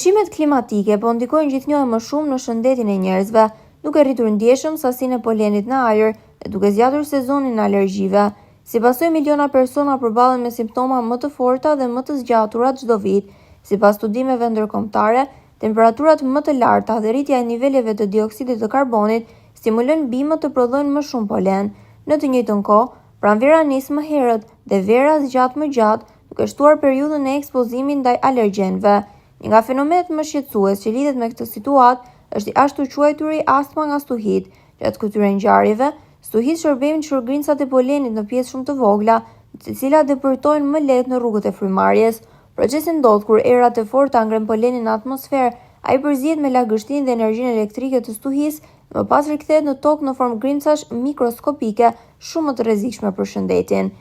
Ndryshimet klimatike po ndikojnë gjithnjë më shumë në shëndetin e njerëzve, duke rritur ndjeshëm sasinë e polenit në ajër dhe duke zgjatur sezonin e alergjive. Si pasojë, miliona persona përballen me simptoma më të forta dhe më të zgjatura çdo vit. Sipas studimeve ndërkombëtare, temperaturat më të larta dhe rritja e niveleve të dioksidit të karbonit stimulojnë bimët të prodhojnë më shumë polen. Në të njëjtën kohë, pranvera nis më herët dhe vera zgjat më gjatë, duke shtuar periudhën e ekspozimit ndaj alergjenëve. Një nga fenomenet më shqetësues që lidhet me këtë situatë është i ashtu quajturi astma nga stuhit. Gjatë këtyre ngjarjeve, stuhit shërbejnë shërgrincat e polenit në pjesë shumë të vogla, të cilat depërtojnë më lehtë në rrugët e frymarrjes. Procesi ndodh kur erat e forta ngren polenin në atmosferë, ai përzihet me lagështinë dhe energjinë elektrike të stuhisë dhe më pas rikthehet në tokë në formë grimcash mikroskopike, shumë më të rrezikshme për shëndetin.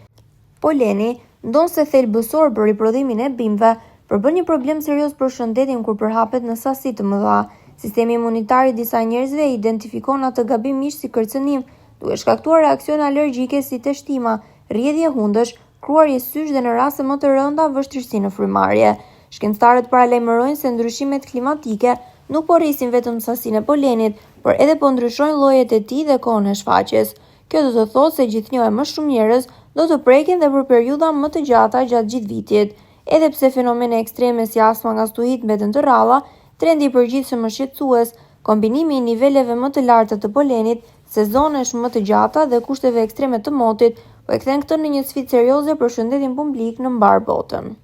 Poleni ndon se thelbësor për riprodhimin e bimëve, por bën një problem serioz për shëndetin kur përhapet në sasi të mëdha. Sistemi imunitar i disa njerëzve identifikon atë gabimisht si kërcënim, duke shkaktuar reaksione alergjike si teshtima, rrjedhje hundësh, kruarje sysh dhe në raste më të rënda vështirësi në frymarrje. Shkencëtarët paralajmërojnë se ndryshimet klimatike nuk po rrisin vetëm sasinë e polenit, por edhe po ndryshojnë llojet e tij dhe kohën e shfaqjes. Kjo do të thotë se gjithnjë më shumë njerëz do të prekin dhe për periudha më të gjata gjatë gjithë vitit. Edhe pse fenomene ekstreme si astma nga stuhit mbeten të rralla, trendi i përgjithshëm është shqetësues. Kombinimi i niveleve më të larta të polenit, sezonesh më të gjata dhe kushteve ekstreme të motit po e kthen këtë në një sfidë serioze për shëndetin publik në mbar botën.